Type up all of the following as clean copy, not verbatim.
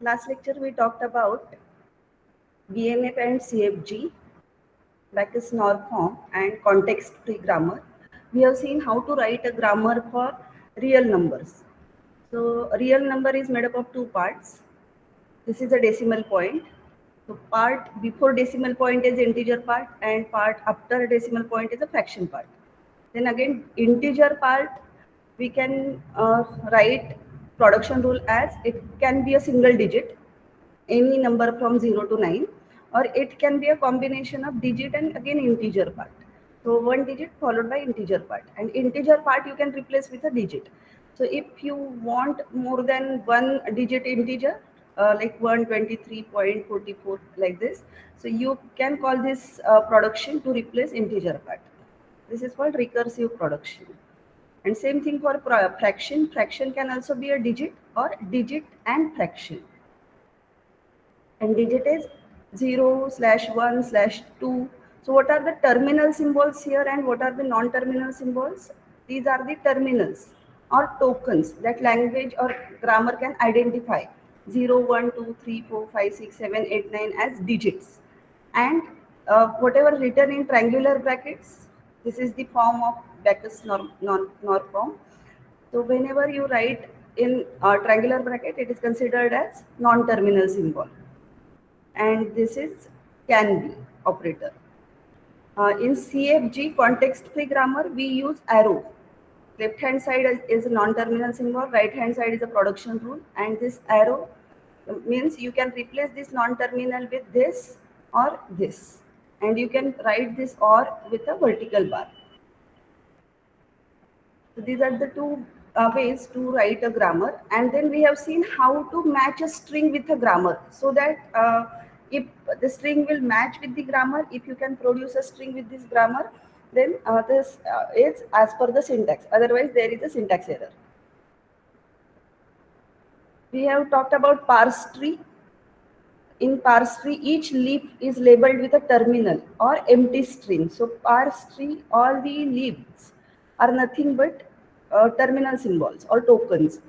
Last lecture we talked about BMF and CFG, Backus norm form and context-free grammar. We have seen how to write a grammar for real numbers. So real number is made up of two parts. This is a decimal point. So part before decimal point is integer part and part after decimal point is a fraction part. Then again integer part we can write production rule as it can be a single digit, any number from 0 to 9, or it can be a combination of digit and again integer part. So one digit followed by integer part, and integer part you can replace with a digit. So if you want more than one digit integer, like 123.44 like this, so you can call this production to replace integer part. This is called recursive production. And same thing for fraction. Fraction can also be a digit or digit and fraction. And digit is 0 slash 1 slash 2. So what are the terminal symbols here and what are the non-terminal symbols? These are the terminals or tokens that language or grammar can identify. 0, 1, 2, 3, 4, 5, 6, 7, 8, 9 as digits. And whatever written in triangular brackets, this is the form of Backus norm form. So whenever you write in triangular bracket, it is considered as non-terminal symbol. And this is can be operator. In CFG context-free grammar, we use arrow. Left hand side is a non-terminal symbol, right hand side is a production rule, and this arrow means you can replace this non-terminal with this or this, and you can write this or with a vertical bar. So these are the two ways to write a grammar, and then we have seen how to match a string with a grammar, so that if the string will match with the grammar, if you can produce a string with this grammar, then this is as per the syntax. Otherwise, there is a syntax error. We have talked about parse tree. In parse tree, each leaf is labeled with a terminal or empty string. So parse tree, all the leaves are nothing but terminal symbols or tokens.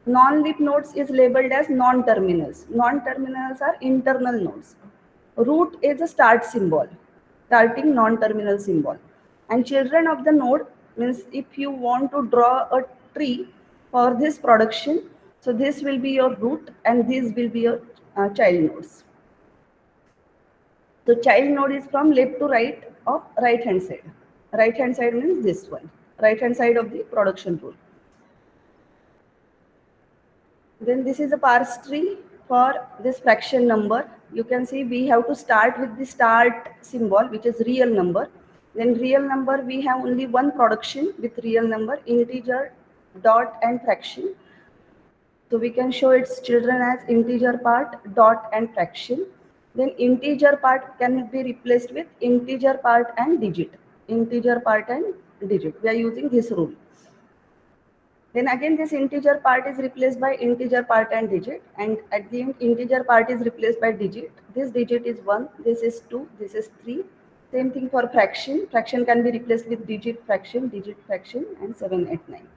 Non-leaf nodes is labeled as non-terminals. Non-terminals are internal nodes. Root is a start symbol, starting non-terminal symbol. And children of the node means if you want to draw a tree for this production, so this will be your root and these will be your child nodes. So child node is from left to right of right hand side. Right hand side means this one. Right hand side of the production rule. Then this is a parse tree for this fraction number. You can see we have to start with the start symbol, which is real number. Then real number, we have only one production with real number, integer, dot and fraction. So we can show its children as integer part, dot and fraction. Then integer part can be replaced with integer part and digit. Integer part and digit. We are using this rule. Then again this integer part is replaced by integer part and digit, and at the end integer part is replaced by digit. This digit is 1, this is 2, this is 3. Same thing for fraction. Fraction can be replaced with digit, fraction, and 7, 8, 9.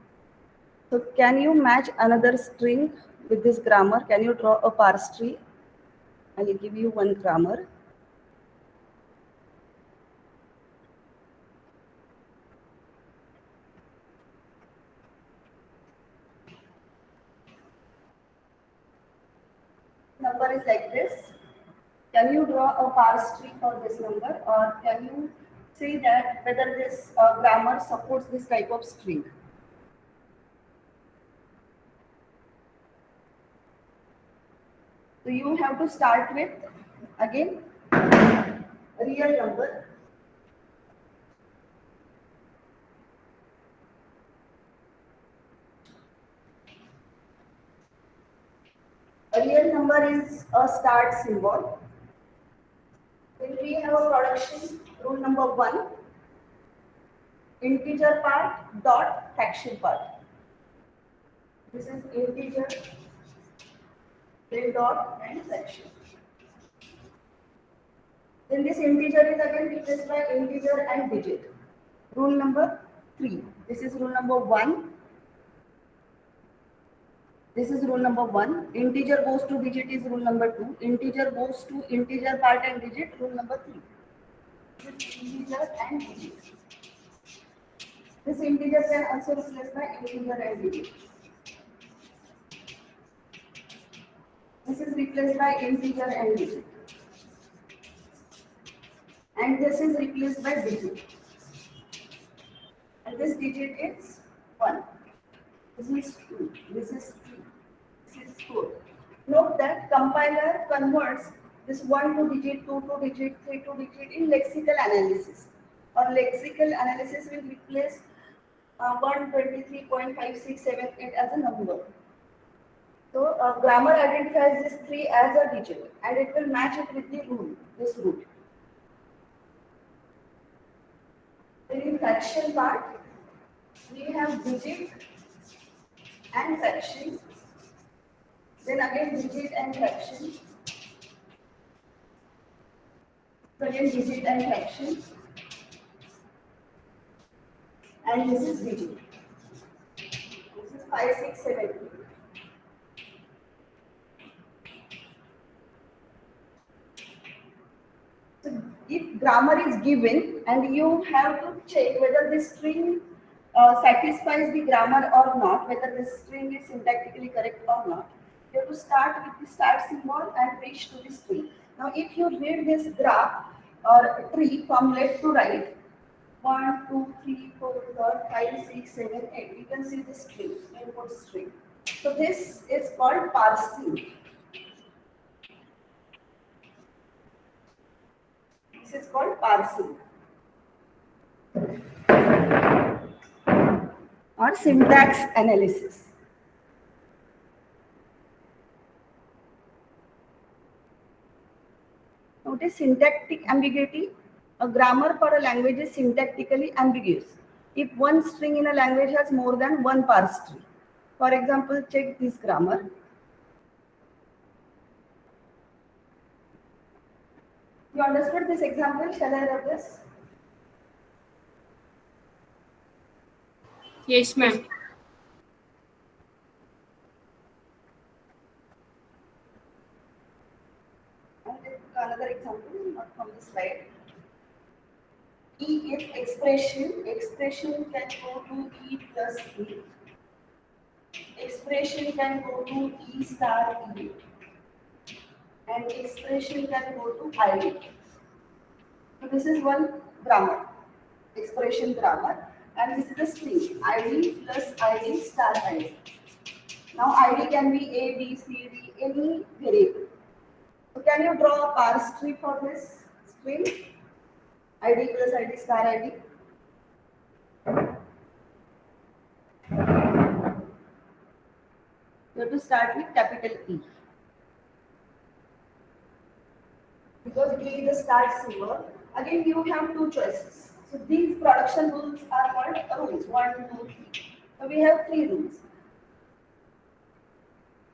So can you match another string with this grammar? Can you draw a parse tree? I will give you one grammar. Number is like this. Can you draw a parse tree for this number, or can you say that whether this grammar supports this type of string? So you have to start with, again, real number. A real number is a start symbol. Then we have a production rule number 1, integer part dot fraction part. This is integer, then dot and fraction. Then this integer is again replaced by integer and digit. Rule number 3. This is rule number 1. This is rule number 1. Integer goes to digit is rule number 2. Integer goes to integer part and digit, rule number 3. This integer and digit. This integer can also replace by integer and digit. This is replaced by integer and digit. And this is replaced by digit. And this digit is 1. This is 2. This is 3. This is 4. Note that compiler converts this 1 to digit, 2 to digit, 3 to digit in lexical analysis. Or lexical analysis will replace 123.5678 as a number. So grammar identifies this 3 as a digit and it will match it with the rule, this rule. Then in fraction part, we have digit and fraction. Then again digit and fraction. Again digit and fraction. And this is digit. This is 5, 6, 7, 8. So if grammar is given and you have to check whether this string satisfies the grammar or not, whether this string is syntactically correct or not, you have to start with the start symbol and reach to the string. Now if you read this graph or tree from left to right, 1, 2, 3, 4, 5, 6, 7, 8, you can see the string, input string. So this is called parsing. This is called parsing or syntax analysis. Notice syntactic ambiguity. A grammar for a language is syntactically ambiguous if one string in a language has more than one parse tree. For example, check this grammar. You understood this example? Shall I rub this? Yes, ma'am. And another example, not from the slide. E is expression. Expression can go to E plus E. Expression can go to E star E. And expression can go to ID. So this is one grammar, expression grammar, and this is the string ID plus ID star ID. Now ID can be A, B, C, D, any variable. So can you draw a parse tree for this string? ID plus ID star ID. You have to start with capital E. Because E is the start symbol. Again, you have two choices. So these production rules are called rules. 1, 2, 3. So we have 3 rules.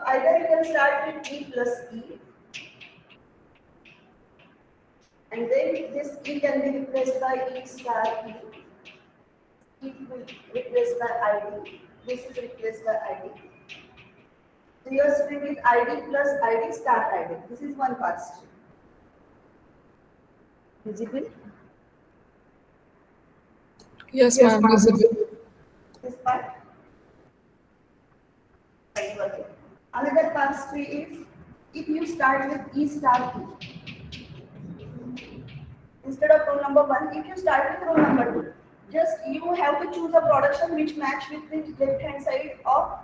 Either you can start with E plus E. And then this E can be replaced by E star E. E will be replaced by ID. This is replaced by ID. So your string is ID plus ID star ID. This is one parse string. Visible? Yes, ma'am. Visible. This part. Another parse tree is if you start with E star E. Instead of row number 1, if you start with row number 2, just you have to choose a production which match with the left hand side of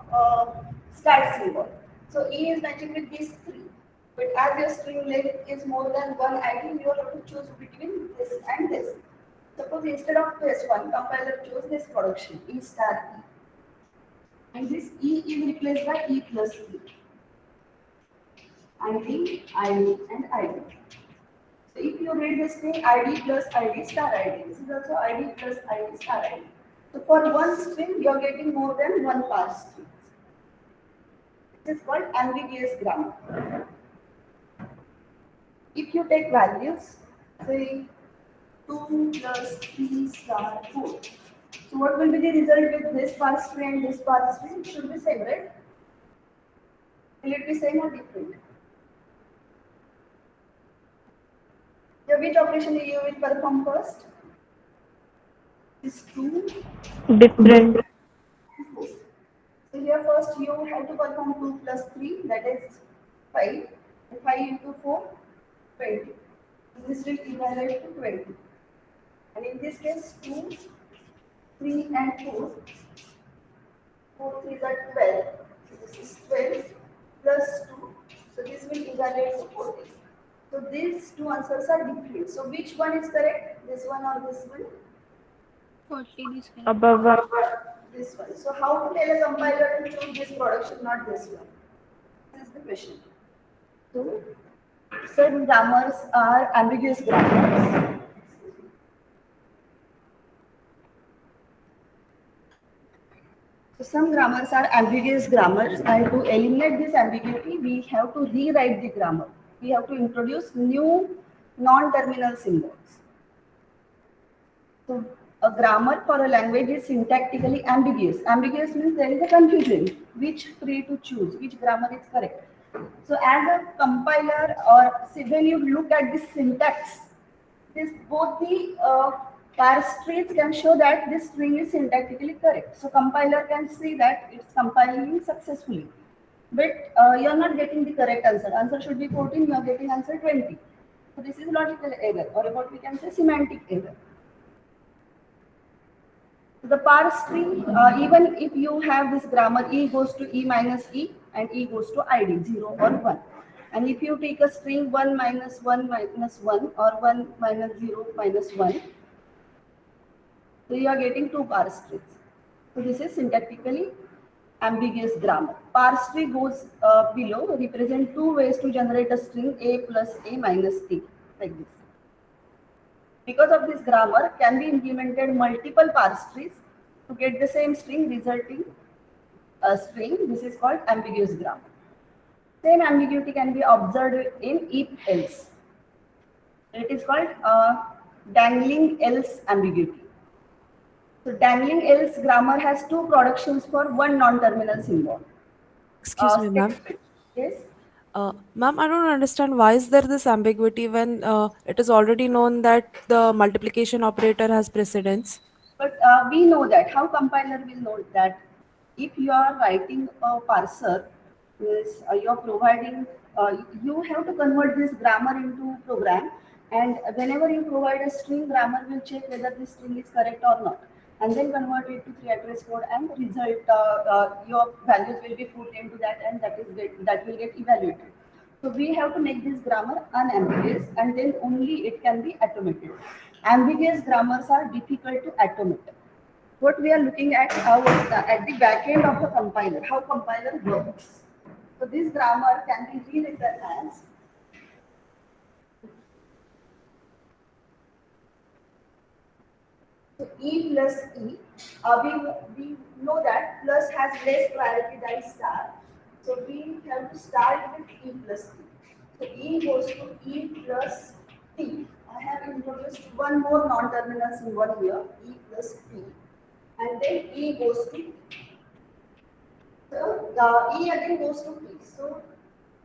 start symbol. So E is matching with these 3. But as your string length is more than one item, you have to choose between this and this. Suppose instead of this one, compiler chose this production, E star E. And this E is replaced by E plus E. ID, ID, and ID. So if you read this thing, ID plus ID star ID. This is also ID plus ID star ID. So for one string, you are getting more than one parse string. This is called ambiguous grammar. If you take values, say 2 plus 3 star 4. So what will be the result with this parse tree and this parse tree? It should be same, right? Will it be same or different? So which operation you will perform first? Is 2. Different. So here first you have to perform 2 plus 3, that is 5. And 5 into 4, 20. This will equal to 20. And in this case, 2, 3 and 4. 4 3 are 12. So this is 12 plus 2. So this will equal to 40. So these two answers are different. So which one is correct? This one or this one? 14 is correct. Above one. This one. So how to tell a compiler to choose this production, not this one? This is the question. So certain grammars are ambiguous grammars. So some grammars are ambiguous grammars, and to eliminate this ambiguity, we have to rewrite the grammar. We have to introduce new non-terminal symbols. So a grammar for a language is syntactically ambiguous. Ambiguous means there is a confusion, which tree to choose, which grammar is correct. So as a compiler, or say when you look at the syntax, this both the parse trees can show that this string is syntactically correct. So compiler can see that it's compiling successfully. But you are not getting the correct answer. Answer should be 14, you are getting answer 20. So this is logical error, or what we can say semantic error. The parse tree, even if you have this grammar E goes to E minus E and E goes to ID, 0 or 1. And if you take a string 1 minus 1 minus 1 or 1 minus 0 minus 1, so you are getting two parse trees. So this is syntactically ambiguous grammar. Parse tree goes below, represent two ways to generate a string A plus A minus A, like this. Because of this grammar, can be implemented multiple parse trees to get the same string resulting a string. This is called ambiguous grammar. Same ambiguity can be observed in if else. It is called dangling else ambiguity. So dangling else grammar has two productions for one non-terminal symbol. Excuse me, ma'am. Yes. Ma'am, I don't understand why is there this ambiguity when it is already known that the multiplication operator has precedence. But we know that. How compiler will know that? If you are writing a parser, means you are providing, you have to convert this grammar into program, and whenever you provide a string, grammar will check whether this string is correct or not, and then convert it to 3 address code, and result your values will be put into that, and that will get evaluated. So we have to make this grammar unambiguous, and then only it can be automated. Ambiguous grammars are difficult to automate. What we are looking at at the back end of the compiler, how compiler works. So this grammar can be rewritten as so E plus E. We know that plus has less priority than star. So we have to start with E plus T. So E goes to E plus T. I have introduced one more non-terminal symbol here, E plus T. And then E goes to T. So the E again goes to T. So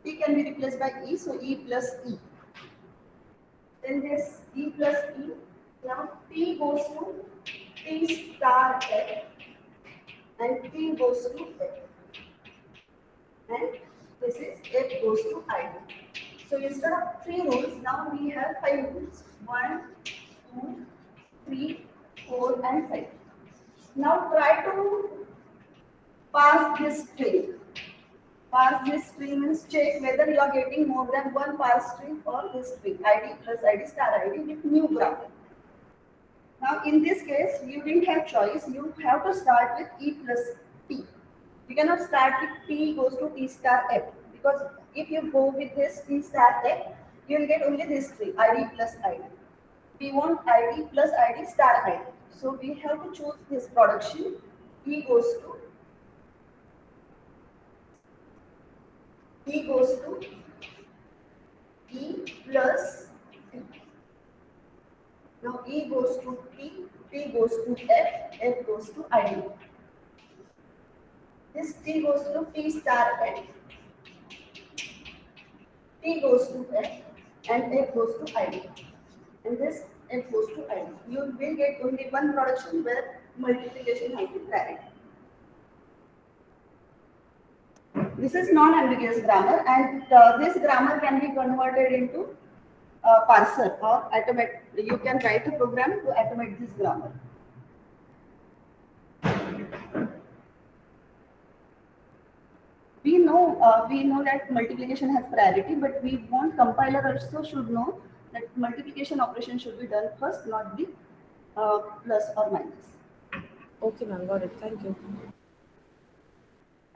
T can be replaced by E, so E plus E. Then this E plus E. Now T goes to T star F and T goes to F. And this is F goes to ID. So instead of 3 rules, now we have 5 rules. 1, 2, 3, 4 and 5. Now try to parse this string. Parse this string means check whether you are getting more than one parse string for this string, ID plus ID star ID with new grammar. Now in this case, you didn't have choice. You have to start with E plus T. You cannot start with T goes to T star F, because if you go with this T star F, you will get only this string, ID plus ID. We want ID plus ID star ID. So we have to choose this production. E goes to E plus T. Now E goes to T, T goes to F, F goes to ID. This T goes to T star F, T goes to F and F goes to ID. And this F goes to ID. You will get only one production where multiplication has the priority. This is non-ambiguous grammar, and this grammar can be converted into parser or automate. You can write a program to automate this grammar. We know that multiplication has priority, but we want compiler also should know that multiplication operation should be done first, not the plus or minus. Okay, ma'am, got it. Thank you.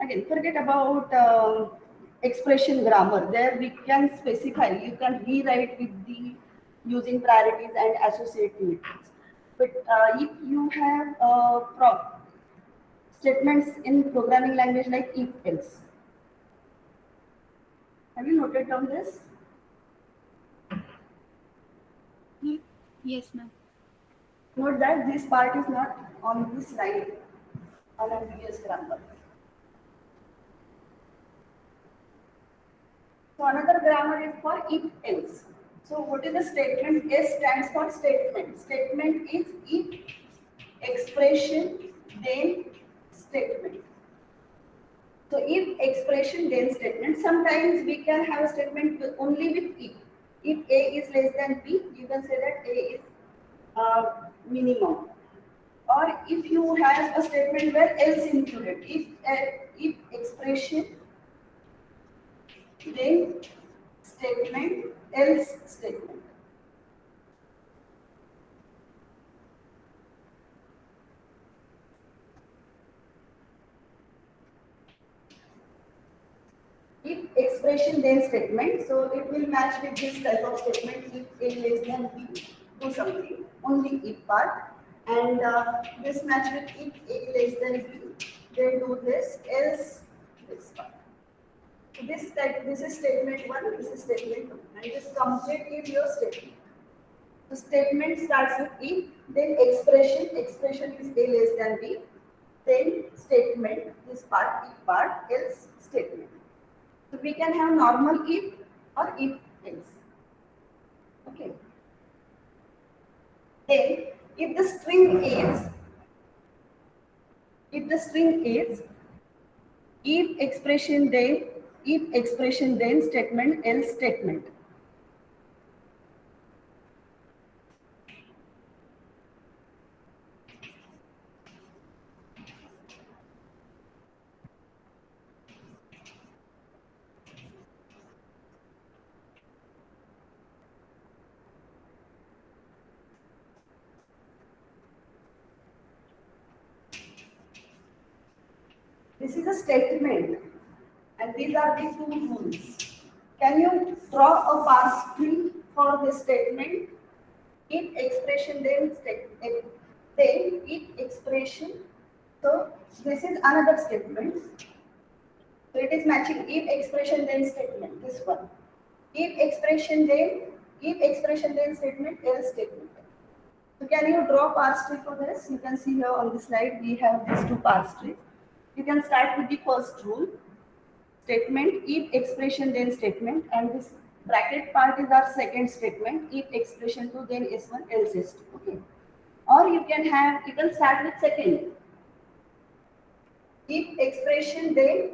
Again, forget about expression grammar. There we can specify. You can rewrite with the using priorities and associate methods. But if you have statements in programming language like if else, have you noted down this? Yes, ma'am. Note that this part is not on this slide, unambiguous grammar. So another grammar is for if else. So what is the statement? S stands for statement. Statement is if expression then statement. So if expression then statement, sometimes we can have a statement only with if. If A is less than B, you can say that A is minimum. Or if you have a statement where else included, if expression then statement else statement. If expression then statement, so it will match with this type of statement. If A less than B, do something, only if part. And this match with if A less than B, then do this, else this part. So this is statement 1, this is statement 2. And this complete is your statement. The statement starts with if, then expression is A less than B, then statement, this part, if part, else statement. So we can have normal if or if else. Okay. Then if the string is if expression then statement else statement. This is a statement, and these are the two rules. Can you draw a parse tree for this statement? If expression then statement, then if expression. So this is another statement. So it is matching if expression then statement. This one. If expression then statement else statement. So can you draw parse tree for this? You can see here on the slide we have these two parse trees. You can start with the first rule, statement, if expression then statement, and this bracket part is our second statement, if expression 2 then S1 else S2. Okay. Or you can start with second. If expression then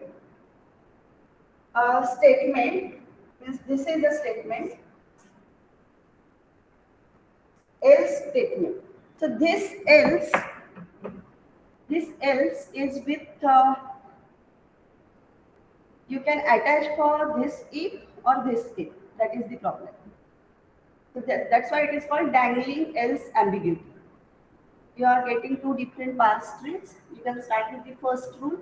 statement, means this is a statement, else statement. So this else is with you can attach for this if or this if. That is the problem. So that's why it is called dangling else ambiguity. You are getting two different parse trees. You can start with the first rule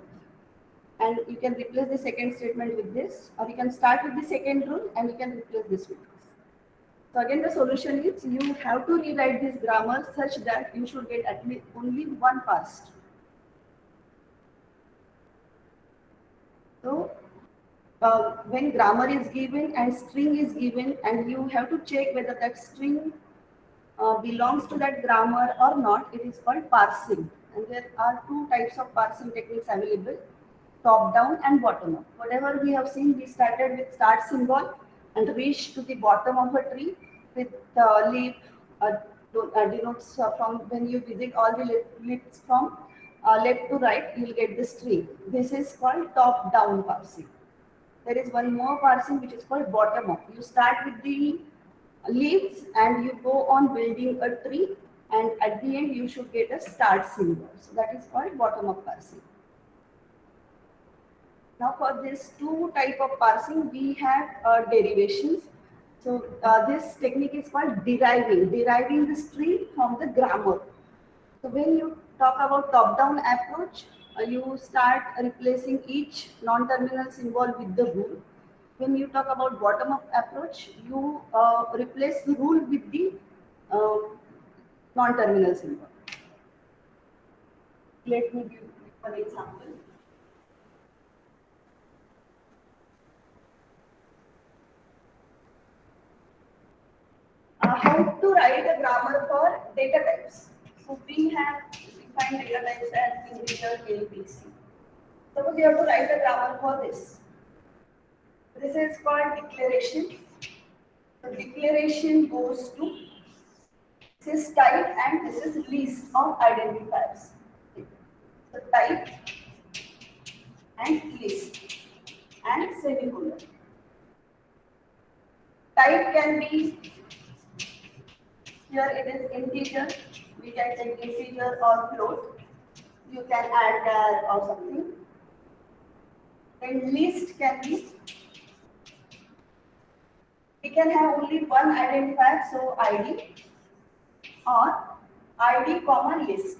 and you can replace the second statement with this, or you can start with the second rule and you can replace this with this. So again, the solution is you have to rewrite this grammar such that you should get at least only one parse tree. So when grammar is given and string is given, and you have to check whether that string belongs to that grammar or not, it is called parsing. And there are two types of parsing techniques available, top down and bottom up. Whatever we have seen, we started with start symbol, and reach to the bottom of a tree with leaf denotes from when you visit all the leaves from left to right, you will get this tree. This is called top down parsing. There is one more parsing which is called bottom up. You start with the leaves and you go on building a tree, and at the end you should get a start symbol. So that is called bottom up parsing. Now for this two type of parsing, we have derivations. So this technique is called deriving this tree from the grammar. So when you talk about top-down approach, you start replacing each non-terminal symbol with the rule. When you talk about bottom-up approach, you replace the rule with the uh, non-terminal symbol. Let me give you an example. How to write a grammar for data types. So we have defined data types as integer, ABC. Suppose you have to write a grammar for this. This is called declaration. The declaration goes to, this is type and this is list of identifiers. So type and list and semicolon. Type can be, here it is integer, we can take integer or float. You can add there or something. Then list can be, we can have only one identifier, so ID or ID comma list.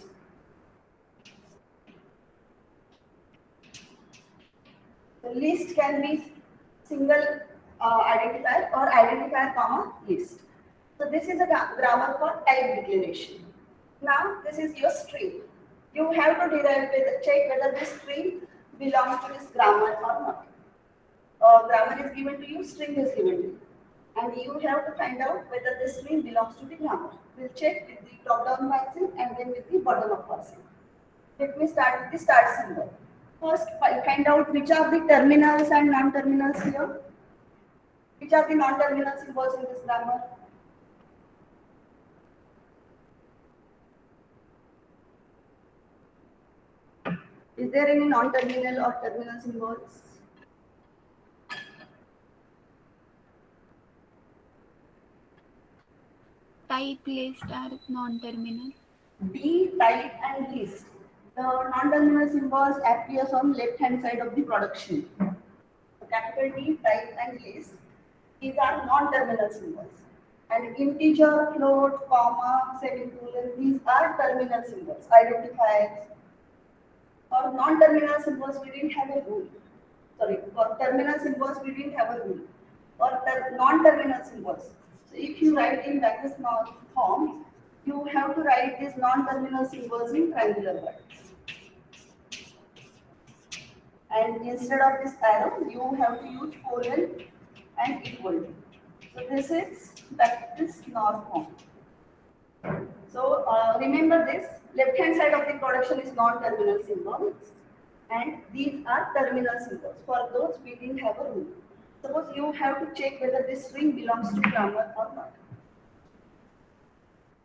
The list can be single identifier or identifier comma list. So this is a grammar for type declaration. Now this is your string. You have to check whether this string belongs to this grammar or not. Grammar is given to you, string is given to you. And you have to find out whether this string belongs to the grammar. We'll check with the top-down parsing and then with the bottom-up parsing. Let me start with the start symbol. First, find out which are the terminals and non-terminals here. Which are the non-terminal symbols in this grammar? Is there any non-terminal or terminal symbols? Type, list are non-terminal. B, type and list. The non-terminal symbols appears on left-hand side of the production. Capital D, type and list. These are non-terminal symbols. And integer, float, comma, semicolon, these are terminal symbols, identifiers. For non-terminal symbols, we didn't have a rule. Sorry, for terminal symbols, we didn't have a rule. For non-terminal symbols, so if you write in Backus form, you have to write these non-terminal symbols in triangular brackets. And instead of this arrow, you have to use colon and equal to. So this is Backus form. So remember this, left-hand side of the production is non-terminal symbols and these are terminal symbols. For those, we didn't have a rule. Suppose you have to check whether this string belongs to grammar or not.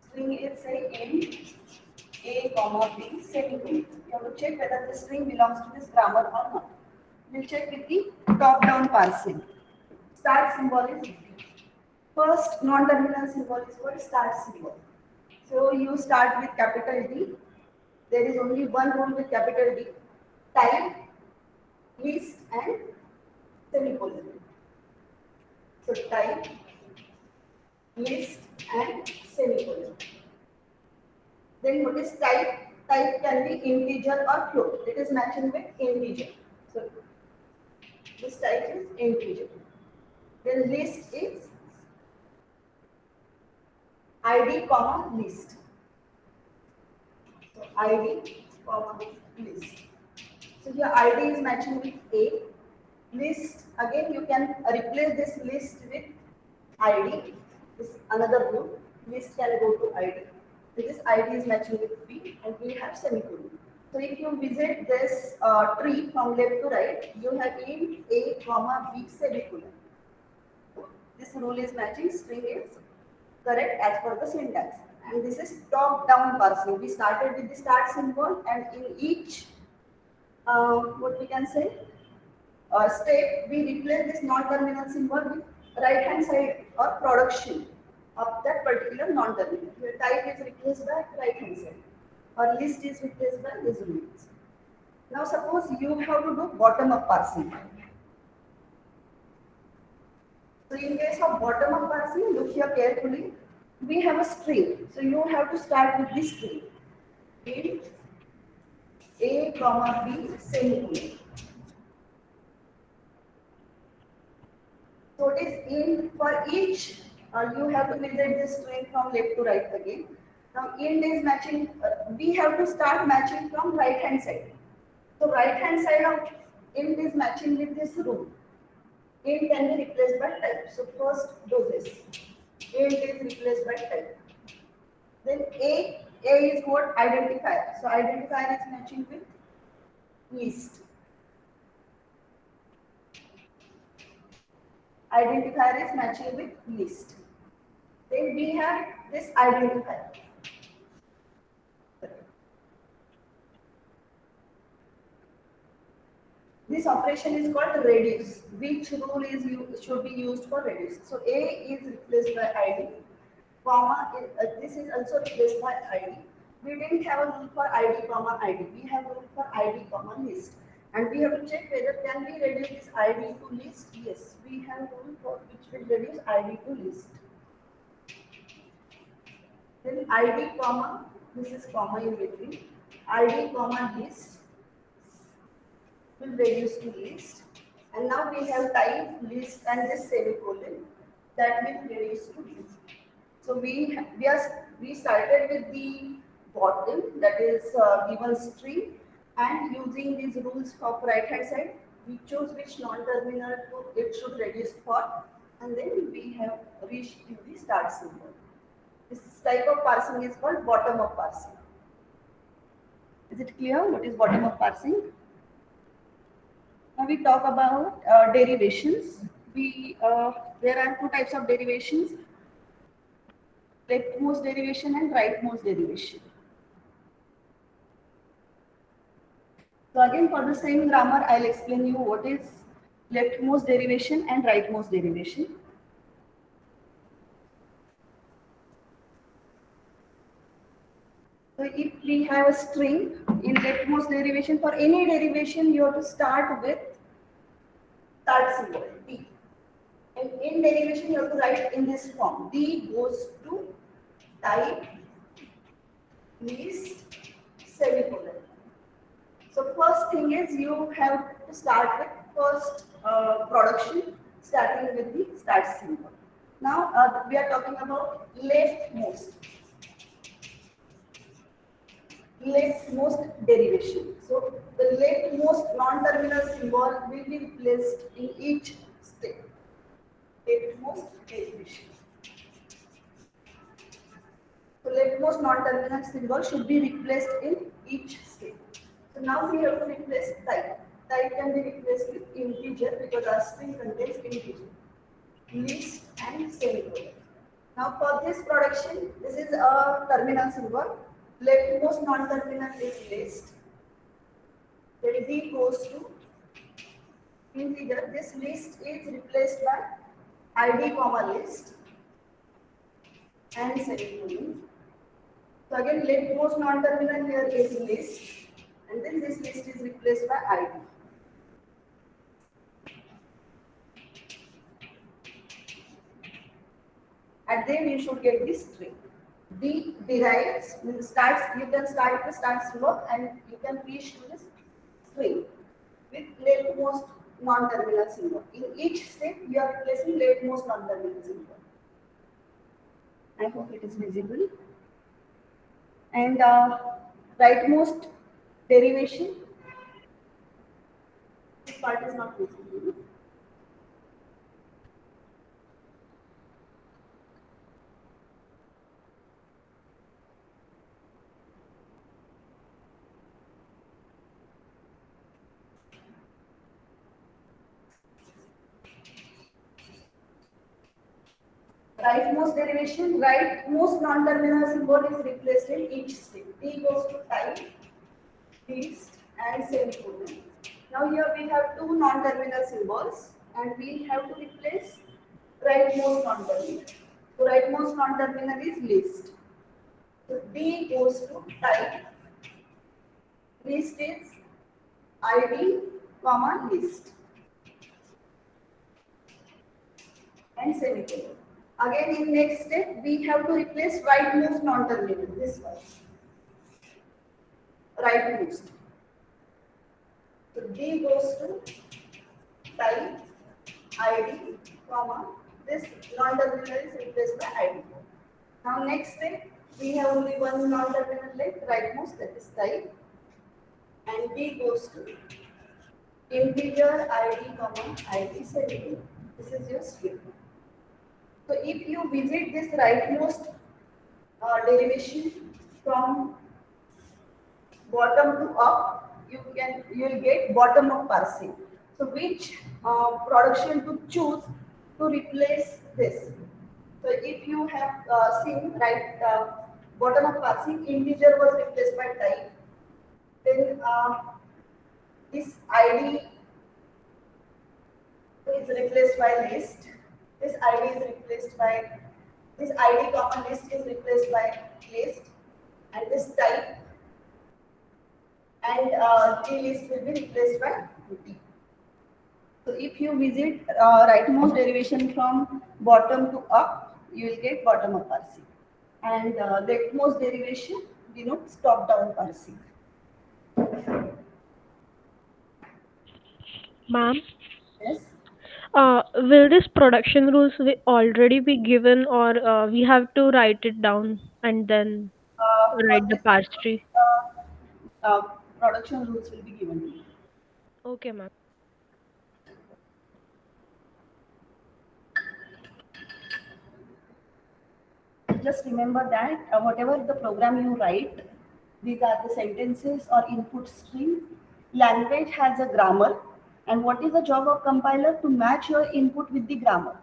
String is say in A, comma B, semicolon. You have to check whether this string belongs to this grammar or not. We'll check with the top-down parsing. Start symbol is D. First non-terminal symbol is called start symbol. So you start with capital D. There is only one rule with capital D. Type, list and semicolon. So type, list and semicolon. Then what is type? Type can be integer or float. It is matching with integer. So this type is integer. Then list is ID comma list. So ID comma list. So your ID is matching with A. List, again you can replace this list with ID. This another rule. List can go to ID. This ID is matching with B and we have semicolon. So if you visit this tree from left to right, you have in A comma B semicolon. this rule is matching, string is correct as per the syntax. And this is top-down parsing. We started with the start symbol, and in each, what we can say, step, we replace this non-terminal symbol with right-hand side or production of that particular non-terminal. Where type is replaced by right-hand side, or list is replaced by these rules. Now suppose you have to do bottom-up parsing. So in case of bottom-up parsing, look here carefully. We have a string. So you have to start with this string. Int A, comma B, semicolon. So it is in for each, you have to visit this string from left to right again. Now int is matching, we have to start matching from right hand side. So right hand side of int is matching with this rule. Int can be replaced by type. So first do this. Int is replaced by type. Then A is what? Identifier. So identifier is matching with list. Identifier is matching with list. Then we have this identifier. This operation is called reduce. Which rule is should be used for reduce? So A is replaced by ID, comma. This is also replaced by ID. We didn't have a rule for ID, comma ID. We have a rule for ID, comma list. And we have to check whether can we reduce this ID to list. Yes, we have a rule for which will reduce ID to list. Then ID, comma, this is comma in between. ID, comma list will reduce to list. And now we have type list and this semicolon that will reduce to list. So we started with the bottom, that is given string, and using these rules of right hand side, we choose which non-terminal it should reduce for, and then we have reached to the start symbol. This type of parsing is called bottom-up parsing. Is it clear what is bottom-up parsing? Now we talk about derivations. There are two types of derivations: leftmost derivation and rightmost derivation. So again, for the same grammar, I'll explain you what is leftmost derivation and rightmost derivation. So if we have a string in leftmost derivation, for any derivation, you have to start with start symbol D. And in derivation, you have to write in this form. D goes to type list semicolon. So first thing is you have to start with first production, starting with the start symbol. Now we are talking about leftmost derivation. So the leftmost non-terminal symbol will be replaced in each step. Leftmost derivation. So leftmost non-terminal symbol should be replaced in each step. So now we have to replace type. Type can be replaced with integer because our string contains integer. List and semicolon. Now for this production, this is a terminal symbol. Leftmost non-terminal is list. Then D goes to integer. This list is replaced by ID, comma list and semicolon. So again, leftmost non-terminal here is list, and then this list is replaced by ID. And then you should get this string. D derives, starts, you can start the start symbol and you can reach to this string with leftmost non-terminal symbol. In each step, you are replacing leftmost non-terminal symbol. I hope it is visible. And rightmost derivation, this part is not visible. Rightmost derivation, rightmost non-terminal symbol is replaced in each step. T goes to type, least, and semicolon. Now here we have two non-terminal symbols, and we have to replace rightmost non-terminal. So rightmost non-terminal is least. So D goes to type, least is ID, comma list, and semicolon. Again, in next step, we have to replace rightmost non-terminal. This one, rightmost. So D goes to type, ID, comma. This non-terminal is replaced by ID. Now next step, we have only one non-terminal left, rightmost, that is type, and D goes to integer ID, comma ID semicolon. This is your string. So if you visit this rightmost derivation from bottom to up, you will get bottom up parsing. So which production to choose to replace this? So if you have seen right bottom up parsing, integer was replaced by type. Then this ID is replaced by list. This ID is replaced by this ID comma list is replaced by list, and this type and T list will be replaced by T. So if you visit rightmost derivation from bottom to up, you will get bottom up parsing, and leftmost derivation denotes top down parsing. Ma'am, Yes. will this production rules already be given, or we have to write it down and then For write the this, parse tree? production rules will be given to you. Okay, ma'am. Just remember that whatever the program you write, these are the sentences or input string. Language has a grammar, and what is the job of compiler? To match your input with the grammar.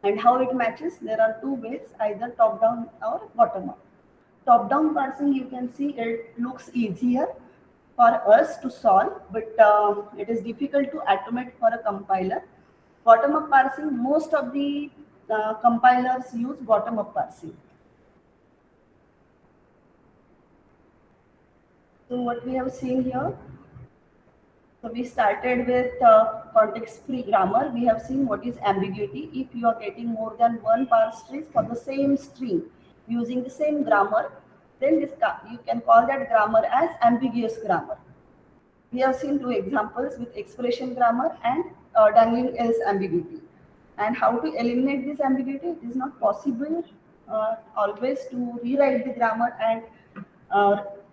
And how it matches? There are two ways, either top down or bottom up. Top down parsing, you can see it looks easier for us to solve, but it is difficult to automate for a compiler. Bottom up parsing, most of the compilers use bottom up parsing. So what we have seen here, so we started with context-free grammar. We have seen what is ambiguity. If you are getting more than one parse trace for the same string using the same grammar, then you can call that grammar as ambiguous grammar. We have seen two examples with expression grammar and dangling else ambiguity. And how to eliminate this ambiguity? It is not possible always to rewrite the grammar and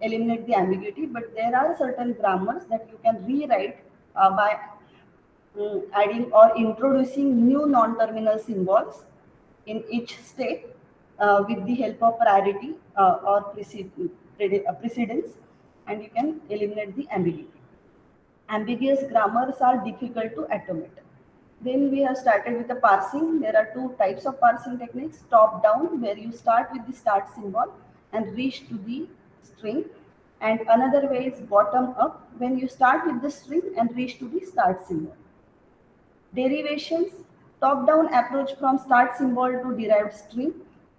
eliminate the ambiguity, but there are certain grammars that you can rewrite by adding or introducing new non-terminal symbols in each step with the help of priority or precedence, and you can eliminate the ambiguity. Ambiguous grammars are difficult to automate. Then we have started with the parsing. There are two types of parsing techniques: top down, where you start with the start symbol and reach to the string, and another way is bottom up, when you start with the string and reach to the start symbol. Derivations: top down approach from start symbol to derived string,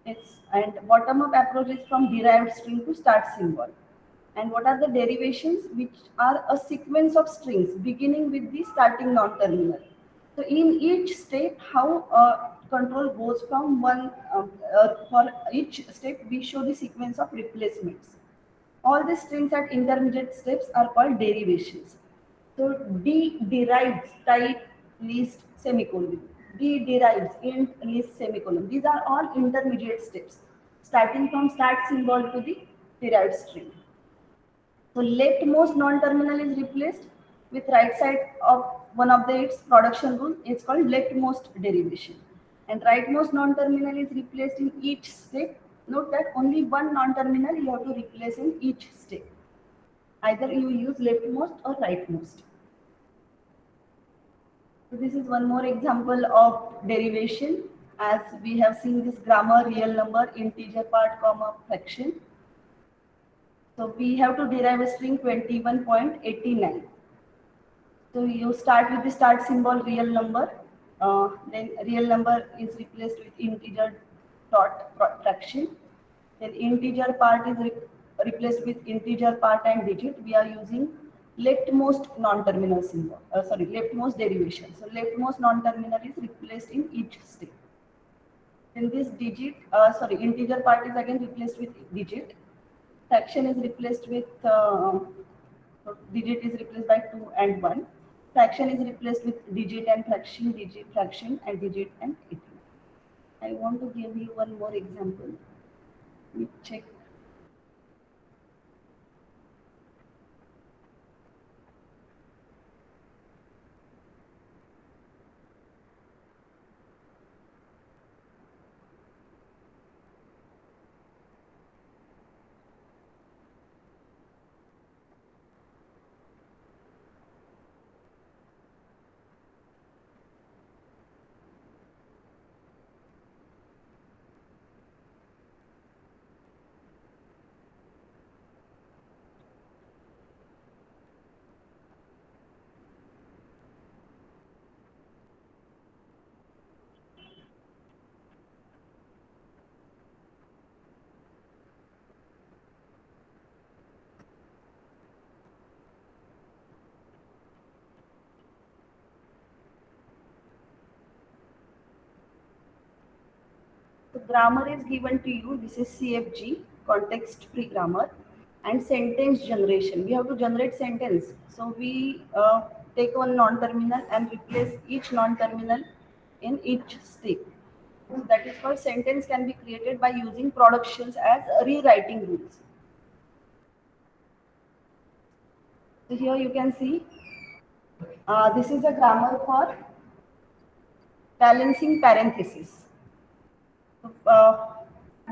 and bottom up approach is from derived string to start symbol. And what are the derivations? Which are a sequence of strings beginning with the starting non-terminal. So in each step, how control goes from one, for each step, we show the sequence of replacements. All the strings at intermediate steps are called derivations. So D derives type, list, semicolon. D derives int, list, semicolon. These are all intermediate steps, starting from start symbol to the derived string. So leftmost non-terminal is replaced with right side of one of its production rule. It's called leftmost derivation. And rightmost non-terminal is replaced in each step. Note that only one non-terminal you have to replace in each step. Either you use leftmost or rightmost. So this is one more example of derivation. as we have seen this grammar, real number, integer part, comma, fraction. So we have to derive a string 21.89. So you start with the start symbol real number, then real number is replaced with integer dot fraction. Then integer part is replaced with integer part and digit. We are using leftmost non-terminal symbol. Leftmost derivation. So leftmost non-terminal is replaced in each step. Then this digit, integer part is again replaced with digit. Fraction is replaced with digit is replaced by 2 and 1. Fraction is replaced with digit and fraction, digit, fraction, and digit and 18. I want to give you one more example. Let me check. The grammar is given to you. This is CFG, context-free grammar, and sentence generation. We have to generate sentence. So we take one non-terminal and replace each non-terminal in each step. So that is called sentence can be created by using productions as rewriting rules. So here you can see this is a grammar for balancing parentheses.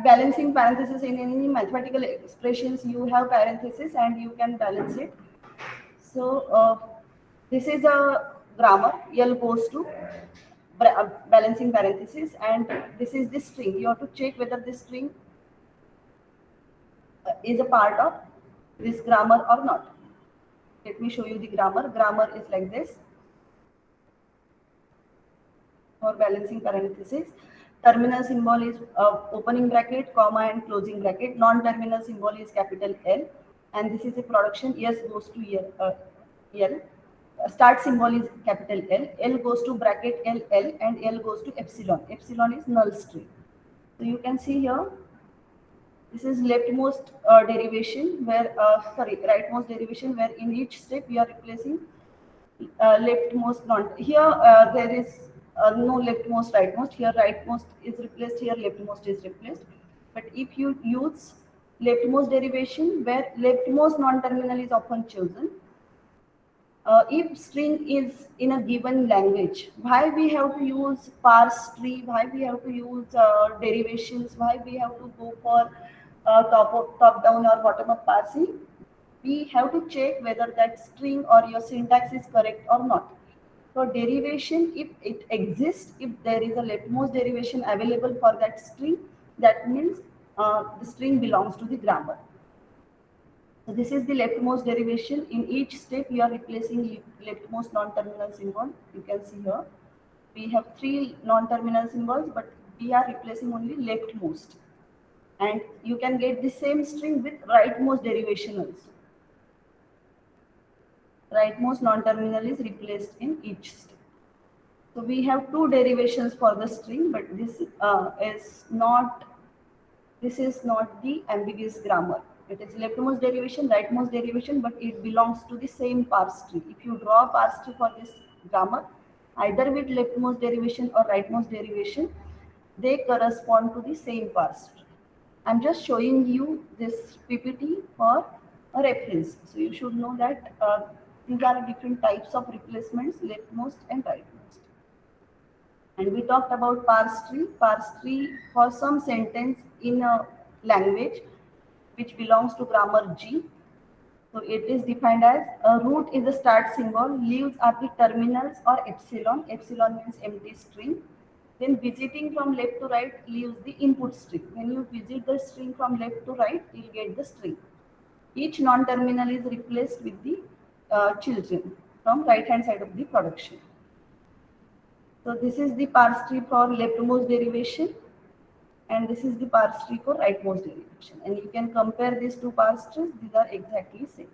Balancing parentheses in any mathematical expressions, you have parentheses and you can balance it. So this is a grammar. L goes to balancing parentheses, and this is the string. You have to check whether this string is a part of this grammar or not. Let me show you the grammar. Grammar is like this. For balancing parentheses, terminal symbol is opening bracket, comma, and closing bracket. Non-terminal symbol is capital L, and this is a production. S goes to L. Start symbol is capital L. L goes to bracket L, and L goes to epsilon. Epsilon is null string. So you can see here, this is leftmost derivation where, rightmost derivation, where in each step we are replacing leftmost non. Here there is no leftmost, rightmost. Here rightmost is replaced. Here leftmost is replaced. But if you use leftmost derivation, where leftmost non-terminal is often chosen, if string is in a given language, why we have to use parse tree, why we have to use derivations, why we have to go for top down or bottom up parsing, we have to check whether that string or your syntax is correct or not. For derivation, if it exists, if there is a leftmost derivation available for that string, that means the string belongs to the grammar. So this is the leftmost derivation. In each step, we are replacing leftmost non-terminal symbol. You can see here, we have 3 non-terminal symbols, but we are replacing only leftmost. And you can get the same string with rightmost derivation also. Rightmost non-terminal is replaced in each step. So we have 2 derivations for the string, but this is not the ambiguous grammar. It is leftmost derivation, rightmost derivation, but it belongs to the same parse tree. If you draw a parse tree for this grammar, either with leftmost derivation or rightmost derivation, they correspond to the same parse tree. I'm just showing you this PPT for a reference. So you should know that these are different types of replacements, leftmost and rightmost. And we talked about parse tree. Parse tree for some sentence in a language which belongs to grammar G. So it is defined as a root is the start symbol, leaves are the terminals or epsilon. Epsilon means empty string. Then visiting from left to right leaves the input string. When you visit the string from left to right, you'll get the string. Each non-terminal is replaced with the children from right hand side of the production. So this is the parse tree for leftmost derivation, and this is the parse tree for rightmost derivation. And you can compare these two parse trees, these are exactly same.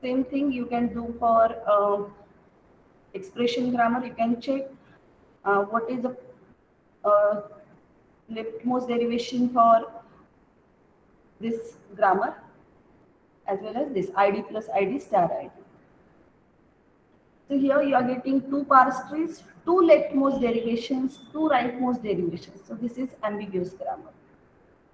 Same thing you can do for expression grammar. You can check what is the uh, leftmost derivation for this grammar as well as this id plus id star id. So here you are getting two parse trees, two leftmost derivations, two rightmost derivations. So this is ambiguous grammar.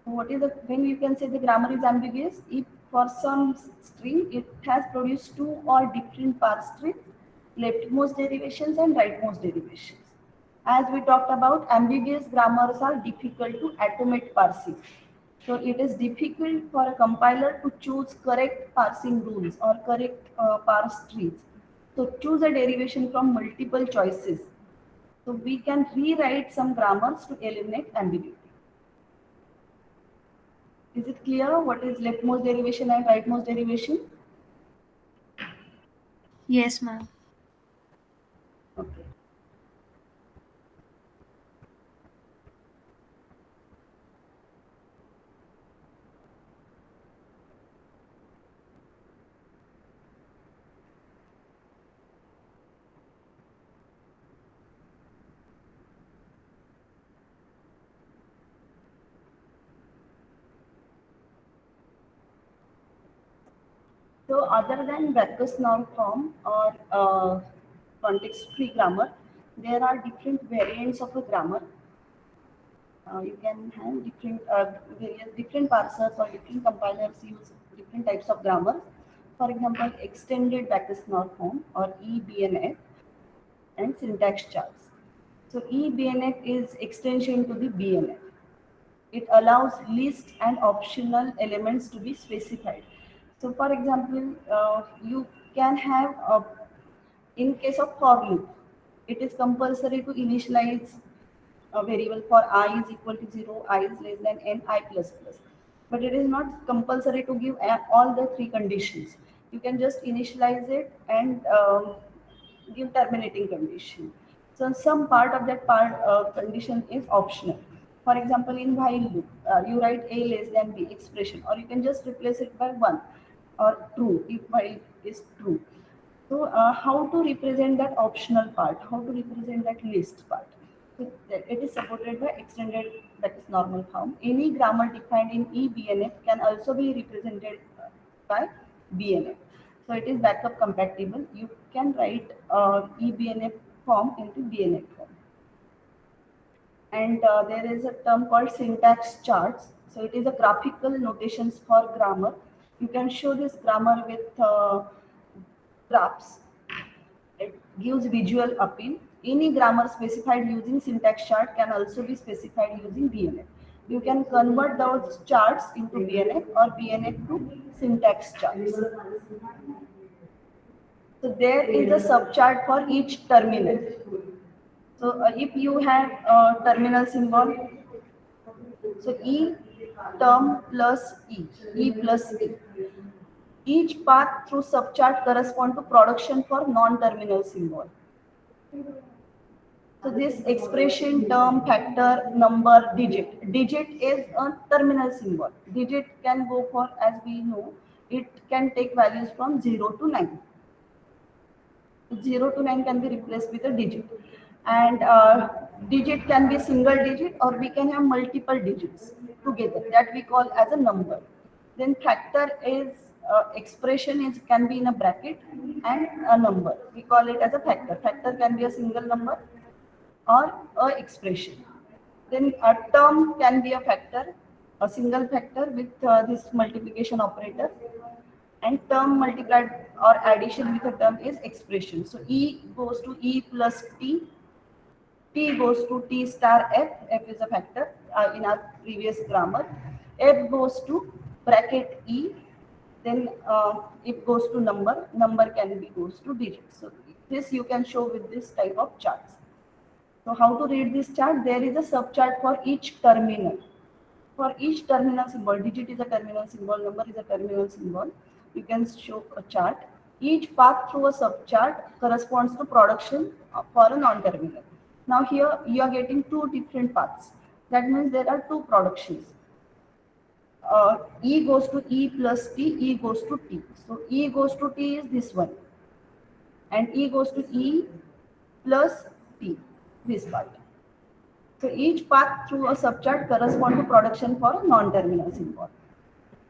What is the, when you can say the grammar is ambiguous? If for some string it has produced two or different parse trees, leftmost derivations and rightmost derivations. As we talked about, ambiguous grammars are difficult to automate parsing. So it is difficult for a compiler to choose correct parsing rules or correct parse trees. So choose a derivation from multiple choices. So we can rewrite some grammars to eliminate ambiguity. Is it clear what is leftmost derivation and rightmost derivation? Yes, ma'am. Okay. So other than Backus norm form or context-free grammar, there are different variants of a grammar. You can have various different parsers or different compilers use different types of grammar. For example, extended Backus norm form or EBNF and syntax charts. So EBNF is extension to the BNF. It allows list and optional elements to be specified. So for example, you can have, in case of for loop, it is compulsory to initialize a variable for I is equal to 0, I is less than n, I plus plus. But it is not compulsory to give all the three conditions. You can just initialize it and give terminating condition. So some part of that condition is optional. For example, in while loop, you write a less than b expression, or you can just replace it by 1 or true if while is true. So how to represent that optional part? How to represent that list part? So it is supported by extended, that is normal form. Any grammar defined in eBNF can also be represented by BNF. So it is backup compatible. You can write eBNF form into BNF form. And there is a term called syntax charts. So it is a graphical notations for grammar. You can show this grammar with graphs. It gives visual appeal. Any grammar specified using syntax chart can also be specified using BNF. You can convert those charts into BNF or BNF to syntax charts. So there is a subchart for each terminal. So if you have a terminal symbol, so E term plus E plus E. Each path through subchart correspond to production for non-terminal symbol. So this expression, term, factor, number, digit. Digit is a terminal symbol. Digit can go for, as we know, it can take values from 0 to 9. 0 to 9 can be replaced with a digit. And digit can be single digit, or we can have multiple digits together. That we call as a number. Then factor is expression is can be in a bracket and a number. We call it as a factor. Factor can be a single number or a expression. Then a term can be a factor, a single factor with this multiplication operator. And term multiplied or addition with a term is expression. So E goes to E plus T, T goes to T star F, F is a factor in our previous grammar. F goes to bracket E, then it goes to number, number can be goes to digit. So this you can show with this type of charts. So how to read this chart? There is a subchart for each terminal. For each terminal symbol, digit is a terminal symbol, number is a terminal symbol. You can show a chart. Each path through a subchart corresponds to production for a non-terminal. Now here you are getting two different paths. That means there are two productions. E goes to E plus T, E goes to T. So E goes to T is this one. And E goes to E plus T, this part. So each path through a subchart corresponds to production for a non-terminal symbol.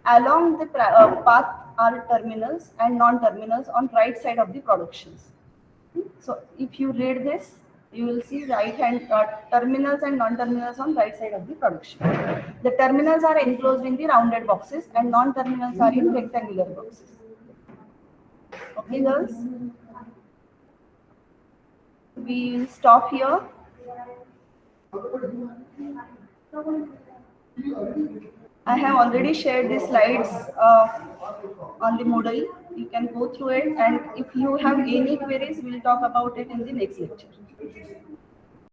Along the path are terminals and non-terminals on right side of the productions. So if you read this, you will see right hand terminals and non-terminals on right side of the production. The terminals are enclosed in the rounded boxes and non-terminals are in rectangular boxes. Okay, girls? We will stop here. I have already shared the slides on the Moodle. You can go through it, and if you have any queries, we'll talk about it in the next lecture.